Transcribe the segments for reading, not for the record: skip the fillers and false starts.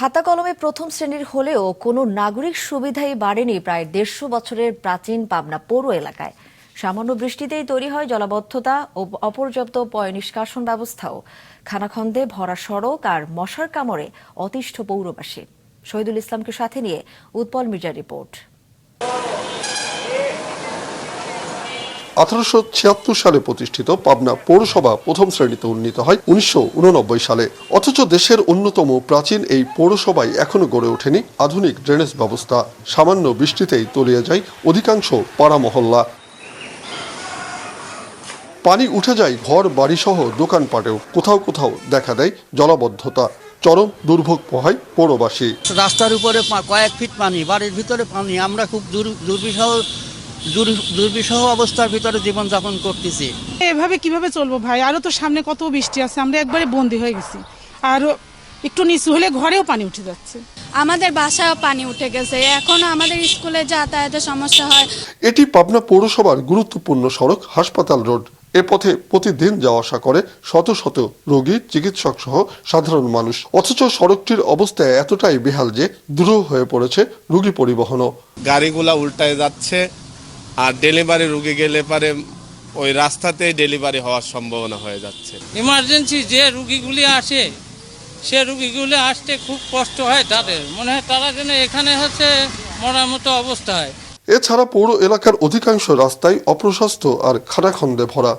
খাতা কলমে প্রথম শ্রেণীর হলেও কোনো নাগরিক সুবিধাই বাড়েনি প্রায় ১৫০ বছরের প্রাচীন পাবনা পৌর এলাকায়। সামান্য বৃষ্টিতেই তৈরি হয় জলাবদ্ধতা ও অপর্যাপ্ত পয়ঃনিষ্কাশন ব্যবস্থাও। খানাখন্দে ভরা সড়ক আর মশার কামড়ে অতিষ্ঠ পৌরবাসী। শহীদুল ইসলামকে সাথে নিয়ে উৎপল মির্জার রিপোর্ট। ১৮৭৬ সালে প্রতিষ্ঠিত পাবনা পৌরসভা প্রথম শ্রেণীতে উন্নীত হয় ১৯৮৯ সালে। অথচ দেশের অন্যতম প্রাচীন এই পৌরসভায় এখনো গড়ে ওঠেনি আধুনিক ড্রেনেজ ব্যবস্থা। সামান্য বৃষ্টিতেই তলিয়ে যায় অধিকাংশ পাড়া মহল্লা। পানি উঠে যায় ঘর বাড়িসহ দোকানপাটেও। কোথাও কোথাও দেখা দেয় জলাবদ্ধতা। চরম দুর্ভোগ পোহায় পৌরবাসী। রাস্তার উপরে কয়েক ফিট পানি, বাড়ির ভিতরে পানি। আমরা খুব দুর্বিষহ অবস্থার ভিতরে জীবনযাপন করতেছি। এভাবে কিভাবে চলবো ভাই? আরো তো সামনে কত বৃষ্টি আছে, আমরা একবারে বন্দি হয়ে গেছি। আর একটু নিচু হলে ঘরেও পানি উঠে যাচ্ছে। আমাদের বাসায়ও পানি উঠে গেছে, এখন আমাদের স্কুলে যাতায়াতের সমস্যা হয়। এটি পাবনা পৌরসভার গুরুত্বপূর্ণ সড়ক হাসপাতাল রোড। এ পথে প্রতিদিন যাওয়া আসা করে শত শত রোগী, চিকিৎসক সহ সাধারণ মানুষ। অথচ সড়কটির অবস্থা এতটাই বেহাল যে দুরূহ হয়ে পড়েছে রোগী পরিবহনও। গাড়িগুলা উল্টায় যাচ্ছে, আর ডেলিভারি রোগী গেলে পারে ওই রাস্তাতেই ডেলিভারি হওয়ার সম্ভাবনা হয়ে যাচ্ছে। ইমার্জেন্সি যে রুগীগুলি আসে, সে রুগীগুলি আসতে খুব কষ্ট হয় তাদের। মনে হয় তারা যেন এখানে হচ্ছে মরার মতো অবস্থা হয়। এছাড়া পৌর এলাকার অধিকাংশ রাস্তায় অপ্রশস্ত আর খানাখন্দে ভরা।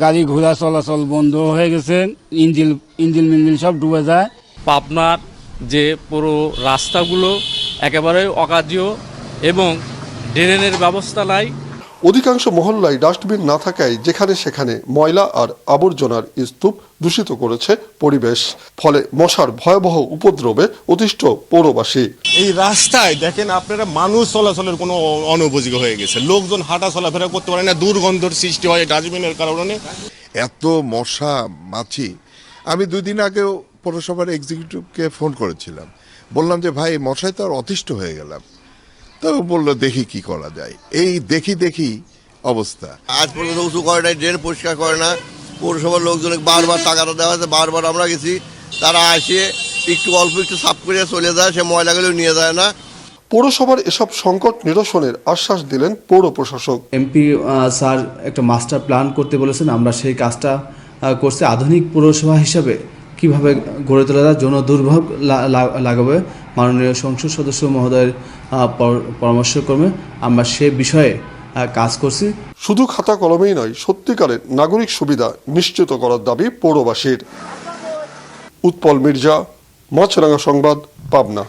গাড়ি ঘোড়া চলাচল বন্ধ হয়ে গেছে, ইঞ্জিন মিঞ্জিন সব ডুবে যায়। পাবনার যে পুরো রাস্তাগুলো একেবারে অকার্যীয় এবং ড্রেনের ব্যবস্থা নাই। অধিকাংশ মহল্লায় ডাস্টবিন না থাকায় যেখানে সেখানে ময়লা আর আবর্জনার স্তূপ দূষিত করেছে পরিবেশ। ফলে মশার ভয়াবহ উপদ্রবে অতিষ্ঠ পৌরবাসী। এই রাস্তায় দেখেন আপনারা, মানুষ চলাচলের কোনো অনুপযোগী হয়ে গেছে। লোকজন হাঁটা চলাফেরা করতে পারে না, দুর্গন্ধের সৃষ্টি হয় ডাস্টবিনের কারণে। এত মশা মাছি। আমি 2 দিন আগেও পৌরসভার এক্সিকিউটিভকে ফোন করেছিলাম, বললাম যে ভাই মশায় তো আর অতিষ্ঠ হয়ে গেলাম। তো বললো দেখি কি করা যায়। এই দেখি অবস্থা। আজ পর্যন্ত উঁচু করে নাই, ড্রেন পরিষ্কার করে না। পৌরসভার লোকজনকে বারবার টাকাটা দেওয়া হয়েছে, বারবার আমরা গেছি, তারা আসে একটু অল্প একটু সাফ করে চলে যায়, সে ময়লাগুলো নিয়ে যায় না। পৌরসভার এসব সংকট নিরসনের আশ্বাস দিলেন পৌর প্রশাসক। এমপি স্যার একটা মাস্টার প্ল্যান করতে বলেছেন, আমরা সেই কাজটা করছি। আধুনিক পৌরসভা হিসাবে কিভাবে গড়ে তোলা যায়, জনদুর্ভোগ লাগাবে মাননীয় সংসদ সদস্য মহোদয়ের পরামর্শক্রমে আমরা সে বিষয়ে কাজ করছি। শুধু খাতা কলমেই নয়, সত্যিকারের নাগরিক সুবিধা নিশ্চিত করার দাবি পৌরবাসীর। উৎপল মির্জা, মাছরাঙা সংবাদ, পাবনা।